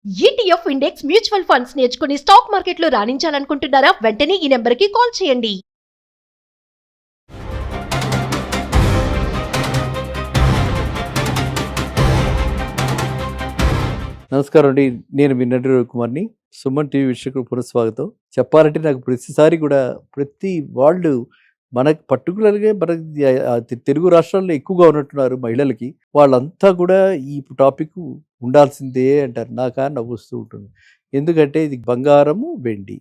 ETF index mutual funds నేర్చుకుని stock మార్కెట్లో రాణించాలనుకుంటున్నారా? వెంటనే ఈ నెంబర్కి కాల్ చేయండి. నమస్కారం అండి. నేను మీ నటి రవికుమార్ని. సుమన్ టీవీ వీక్షకులకు పునఃస్వాగతం. చెప్పాలంటే నాకు ప్రతిసారి కూడా ప్రతి వాళ్ళు మనకు పర్టికులర్గా మనకి తెలుగు రాష్ట్రాల్లో ఎక్కువగా ఉన్నట్టున్నారు మహిళలకి. వాళ్ళంతా కూడా ఈ టాపిక్ ఉండాల్సిందే అంటారు. నాకా నవ్వొస్తూ ఉంటుంది. ఎందుకంటే ఇది బంగారము, వెండి,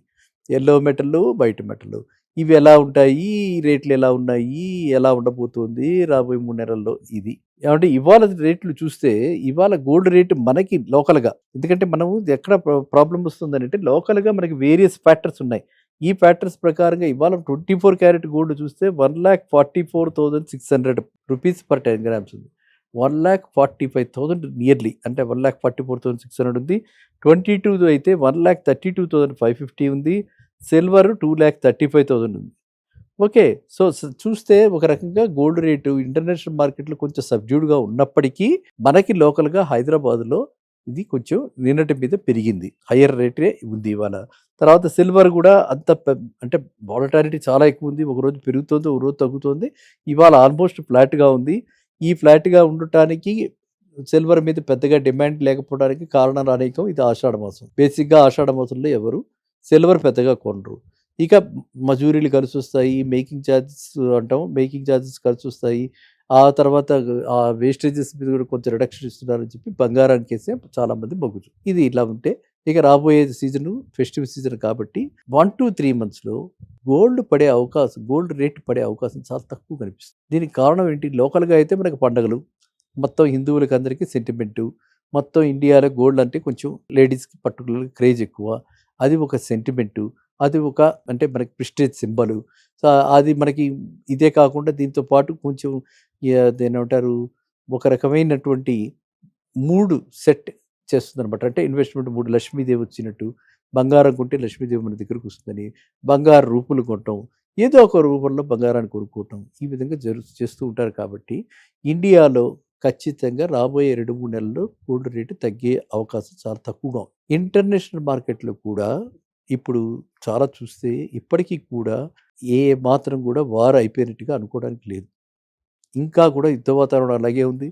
ఎల్లో మెటల్, వైట్ మెటల్ ఇవి ఎలా ఉంటాయి, రేట్లు ఎలా ఉన్నాయి, ఎలా ఉండబోతుంది రాబోయే 3 నెలల్లో ఇది. ఏమంటే ఇవాళ రేట్లు చూస్తే ఇవాళ గోల్డ్ రేటు మనకి లోకల్గా, ఎందుకంటే మనం ఎక్కడ ప్రాబ్లం వస్తుందని అంటే లోకల్గా మనకి వేరియస్ ఫ్యాక్టర్స్ ఉన్నాయి. ఈ ఫ్యాక్టర్స్ ప్రకారంగా ఇవాళ 24 క్యారెట్ గోల్డ్ చూస్తే 1,44,600 రూపీస్ పర్ 10 గ్రామ్స్ ఉంది. 1,45,000 నియర్లీ, అంటే 1,44,600 ఉంది. 22 అయితే 1,32,550 ఉంది. సిల్వర్ 2,35,000 ఉంది. ఓకే. సో చూస్తే ఒక రకంగా గోల్డ్ రేటు ఇంటర్నేషనల్ మార్కెట్లో కొంచెం సబ్డ్యూడ్గా ఉన్నప్పటికీ మనకి లోకల్గా హైదరాబాద్లో ఇది కొంచెం నిన్నటి మీద పెరిగింది. హయ్యర్ రేటే ఉంది ఇవాళ. తర్వాత సిల్వర్ కూడా అంత అంటే వాలటాలిటీ చాలా ఎక్కువ ఉంది. ఒకరోజు పెరుగుతుంది, ఒక రోజు తగ్గుతుంది. ఇవాళ ఆల్మోస్ట్ ఫ్లాట్గా ఉంది. ఈ ఫ్లాట్గా ఉండటానికి సిల్వర్ మీద పెద్దగా డిమాండ్ లేకపోవడానికి కారణాలు అనేకం. ఇది ఆషాఢ మాసం. బేసిక్గా ఆషాఢ మాసంలో ఎవరు సిల్వర్ పెద్దగా కొనరు. ఇక మజూరీలు కలిసి వస్తాయి, మేకింగ్ ఛార్జెస్ అంటాం, మేకింగ్ ఛార్జెస్ కలిసి వస్తాయి. ఆ తర్వాత ఆ వేస్టేజెస్ మీద కూడా కొంచెం రిడక్షన్ ఇస్తున్నారని చెప్పి బంగారానికి వేసే చాలామంది మొగ్గు. ఇది ఇలా ఉంటే ఇక రాబోయే సీజను ఫెస్టివ్ సీజన్ కాబట్టి 1-3 మంత్స్లో గోల్డ్ రేట్ పడే అవకాశం చాలా తక్కువ కనిపిస్తుంది. దీనికి కారణం ఏంటి? లోకల్గా అయితే మనకు పండగలు, మొత్తం హిందువులకి అందరికీ సెంటిమెంటు, మొత్తం ఇండియాలో గోల్డ్ అంటే కొంచెం లేడీస్కి పర్టికులర్గా క్రేజ్ ఎక్కువ. అది ఒక సెంటిమెంటు, అది ఒక అంటే మనకి ప్రిస్టేజ్ సింబలు. సో అది మనకి ఇదే కాకుండా దీంతో పాటు కొంచెం దేన్నేమంటారు, ఒక రకమైనటువంటి మూడు సెట్ చేస్తుందనమాట. అంటే ఇన్వెస్ట్మెంట్ 3 లక్ష్మీదేవి వచ్చినట్టు, బంగారం కొంటే లక్ష్మీదేవి మన దగ్గరకు వస్తుందని, బంగారు రూపులు కొనటం, ఏదో ఒక రూపంలో బంగారాన్ని కొనుక్కోవటం, ఈ విధంగా చేస్తూ ఉంటారు. కాబట్టి ఇండియాలో ఖచ్చితంగా రాబోయే 2-3 నెలల్లో గోల్డ్ రేటు తగ్గే అవకాశం చాలా తక్కువగా ఉంది. ఇంటర్నేషనల్ మార్కెట్లో కూడా ఇప్పుడు చాలా చూస్తే ఇప్పటికీ కూడా ఏ మాత్రం కూడా వార్ అయిపోయినట్టుగా అనుకోవడానికి లేదు. ఇంకా కూడా యుద్ధ వాతావరణం అలాగే ఉంది.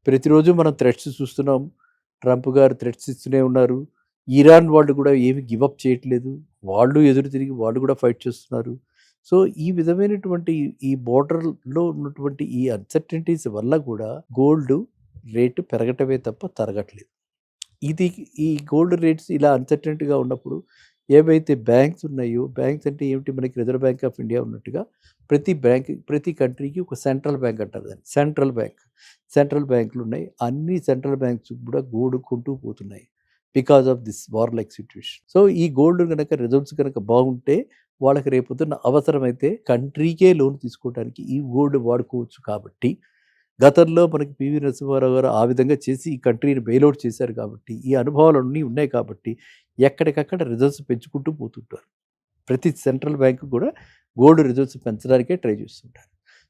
ప్రతిరోజు మనం థ్రెట్స్ చూస్తున్నాం. ట్రంప్ గారు థ్రెట్స్ ఇస్తూనే ఉన్నారు. ఇరాన్ వాళ్ళు కూడా ఏమి గివప్ చేయట్లేదు. వాళ్ళు ఎదురు తిరిగి వాళ్ళు కూడా ఫైట్ చేస్తున్నారు. సో ఈ విధమైనటువంటి ఈ బోర్డర్లో ఉన్నటువంటి ఈ అన్సర్టనిటీస్ వల్ల కూడా గోల్డ్ రేటు పెరగటమే తప్ప తరగట్లేదు. ఈ గోల్డ్ రేట్స్ ఇలా అన్సర్టనిటీగా ఉన్నప్పుడు ఏవైతే బ్యాంక్స్ ఉన్నాయో, బ్యాంక్స్ అంటే ఏమిటి, మనకి రిజర్వ్ బ్యాంక్ ఆఫ్ ఇండియా ఉన్నట్టుగా ప్రతి కంట్రీకి ఒక సెంట్రల్ బ్యాంక్ అంటారు దాన్ని. సెంట్రల్ బ్యాంకులు ఉన్నాయి. అన్ని సెంట్రల్ బ్యాంక్స్ కూడా గోల్డ్ కొంటూ పోతున్నాయి because of this war like situation. So ఈ గోల్డ్ కనుక రిజర్వ్స్ కనుక బాగుంటే వాళ్ళకి రేపొద్దున అవసరమైతే కంట్రీకే లోన్ తీసుకోవడానికి ఈ గోల్డ్ వాడుకోవచ్చు. కాబట్టి గతంలో మనకి పివి నరసింహారావు గారు ఆ విధంగా చేసి ఈ కంట్రీని బెయిలౌట్ చేశారు. కాబట్టి ఈ అనుభవాలన్నీ ఉన్నాయి. కాబట్టి ఎక్కడికక్కడ రిజర్వ్స్ పెంచుకుంటూ పోతుంటారు. ప్రతి సెంట్రల్ బ్యాంకు కూడా గోల్డ్ రిజర్వ్స్ పెంచడానికే ట్రై చేస్తుంటారు.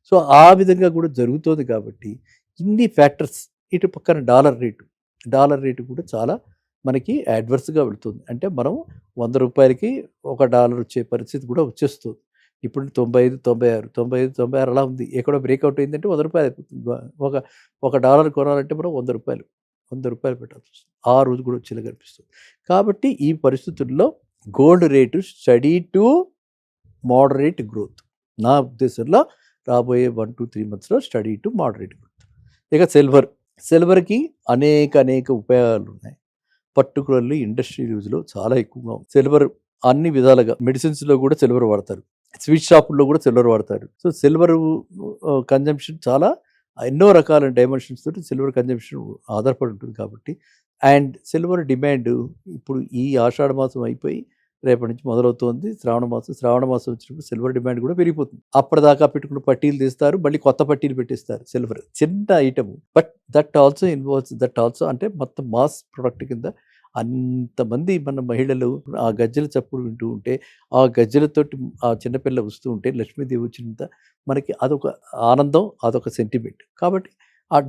సో ఆ విధంగా కూడా జరుగుతుంది. కాబట్టి ఇన్ని ఫ్యాక్టర్స్, ఇటు పక్కన డాలర్ రేటు కూడా చాలా మనకి అడ్వర్స్గా వెళుతుంది. అంటే మనం 100 రూపాయలకి ఒక డాలర్ వచ్చే పరిస్థితి కూడా వచ్చేస్తుంది. ఇప్పుడు 95, 96 అలా ఉంది. ఎక్కడో బ్రేక్అవుట్ అయిందంటే 100 రూపాయలు అయిపోతుంది. ఒక డాలర్ కొనాలంటే మనం 100 రూపాయలు పెట్టాల్సి వస్తుంది. ఆ రోజు కూడా వచ్చేలా కనిపిస్తుంది. కాబట్టి ఈ పరిస్థితుల్లో gold rate study to moderate growth. నా ఉద్దేశంలో రాబోయే 1-3 మంత్స్లో స్టడీ టు మోడరేట్ గ్రోత్. ఇక సిల్వర్కి అనేక ఉపయోగాలు ఉన్నాయి. పర్టికులర్లీ ఇండస్ట్రీ యూజ్లో చాలా ఎక్కువగా ఉంది. సిల్వర్ అన్ని విధాలుగా మెడిసిన్స్లో కూడా సిల్వర్ వాడతారు. స్వీట్ షాపుల్లో కూడా సిల్వర్ వాడతారు. సో సిల్వర్ కన్జంప్షన్ చాలా ఎన్నో రకాల డైమెన్షన్స్ తోటి సిల్వర్ కన్జంప్షన్ ఆధారపడి ఉంటుంది. కాబట్టి అండ్ సిల్వర్ డిమాండ్ ఇప్పుడు ఈ ఆషాఢ మాసం అయిపోయి రేపటి నుంచి మొదలవుతోంది. శ్రావణ మాసం వచ్చినప్పుడు సిల్వర్ డిమాండ్ కూడా పెరిగిపోతుంది. అప్పటిదాకా పెట్టుకున్న పట్టీలు తీస్తారు, మళ్ళీ కొత్త పట్టీలు పెట్టిస్తారు. సిల్వర్ చిన్న ఐటమ్, బట్ దట్ ఆల్సో అంటే మొత్తం మాస్ ప్రొడక్ట్ కింద అంతమంది మన మహిళలు ఆ గజ్జల చప్పుడు వింటూ ఉంటే, ఆ గజ్జలతోటి ఆ చిన్నపిల్ల వస్తూ ఉంటే, లక్ష్మీదేవి వచ్చినంత మనకి అదొక ఆనందం, అదొక సెంటిమెంట్. కాబట్టి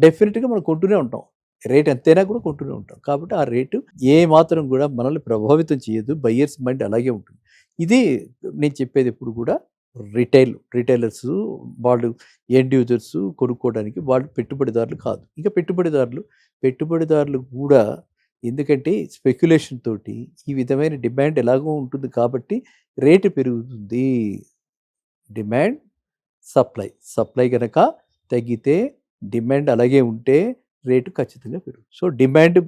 డెఫినెట్గా మనం కొంటూనే ఉంటాం. రేట్ ఎంతైనా కూడా కొంటూనే ఉంటాం. కాబట్టి ఆ రేటు ఏ మాత్రం కూడా మనల్ని ప్రభావితం చేయదు. బయ్యర్స్ మైండ్ అలాగే ఉంటుంది. ఇది నేను చెప్పేది ఎప్పుడు కూడా రిటైలర్స్ వాళ్ళు ఎండ్ యూజర్స్ కొనుక్కోవడానికి వాళ్ళు పెట్టుబడిదారులు కాదు. ఇంకా పెట్టుబడిదారులు కూడా ఎందుకంటే స్పెక్యులేషన్ తోటి ఈ విధమైన డిమాండ్ ఎలాగో ఉంటుంది కాబట్టి రేటు పెరుగుతుంది. డిమాండ్ సప్లై కనుక తగ్గితే డిమాండ్ అలాగే ఉంటే రేటు ఖచ్చితంగా పెరుగుతుంది. సో డిమాండ్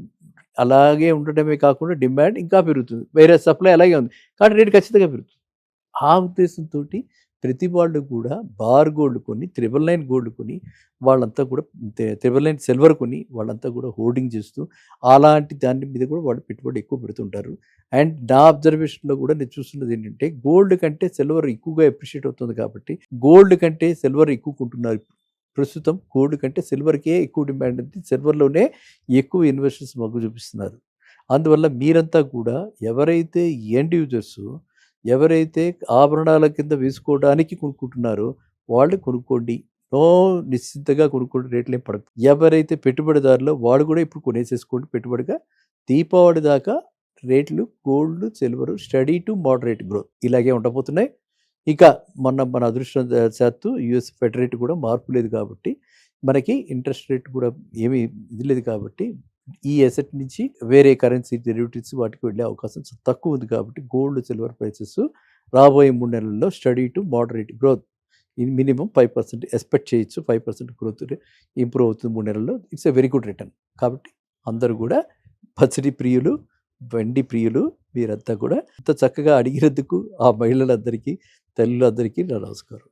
అలాగే ఉండటమే కాకుండా డిమాండ్ ఇంకా పెరుగుతుంది. వేరే సప్లై అలాగే ఉంది కాబట్టి రేటు ఖచ్చితంగా పెరుగుతుంది. ఆ ఉద్దేశంతో ప్రతి వాళ్ళు కూడా బార్ గోల్డ్ కొని 999 గోల్డ్ కొని వాళ్ళంతా కూడా 999 సిల్వర్ కొని వాళ్ళంతా కూడా హోల్డింగ్ చేస్తూ అలాంటి దాని మీద కూడా వాళ్ళు పెట్టుబడి ఎక్కువ పెడుతుంటారు. అండ్ నా అబ్జర్వేషన్లో కూడా నేను చూస్తున్నది ఏంటంటే గోల్డ్ కంటే సిల్వర్ ఎక్కువగా అప్రిషియేట్ అవుతుంది కాబట్టి గోల్డ్ కంటే సిల్వర్ ఎక్కువ కొంటున్నారు. ప్రస్తుతం గోల్డ్ కంటే సిల్వర్కే ఎక్కువ డిమాండ్ ఉంది. సిల్వర్లోనే ఎక్కువ ఇన్వెస్టర్స్ మొగ్గు చూపిస్తున్నారు. అందువల్ల మీరంతా కూడా ఎవరైతే ఎండ్ యూజర్స్ ఎవరైతే ఆభరణాల కింద వేసుకోవడానికి కొనుక్కుంటున్నారో వాళ్ళు కొనుక్కోండి. నిశ్చింతగా కొనుక్కోండి. రేట్లు ఏం పడదు. ఎవరైతే పెట్టుబడిదారులో వాళ్ళు కూడా ఇప్పుడు కొనేసేసుకోండి పెట్టుబడిగా. దీపావళి దాకా రేట్లు gold silver study to moderate growth ఇలాగే ఉండబోతున్నాయి. ఇక మన అదృష్టవశాత్తు యుఎస్ ఫెడ్ రేట్ కూడా మార్పు లేదు కాబట్టి మనకి ఇంట్రెస్ట్ రేట్ కూడా ఏమీ ఇది లేదు కాబట్టి ఈ అసెట్ నుంచి వేరే కరెన్సీ డెరివేటివ్స్ వాటికి వెళ్ళే అవకాశం తక్కువ ఉంది కాబట్టి గోల్డ్ సిల్వర్ ప్రైసెస్ రాబోయే 3 నెలల్లో study to moderate growth minimum 5% expect చేయొచ్చు. 5% గ్రోత్ ఇంప్రూవ్ అవుతుంది 3 నెలల్లో. It's a very good return. కాబట్టి అందరూ కూడా పసిడి ప్రియులు వెండి ప్రియులు మీరంతా కూడా ఇంత చక్కగా అడిగినందుకు ఆ మహిళలందరికీ తల్లులందరికీ నా నమస్కారం.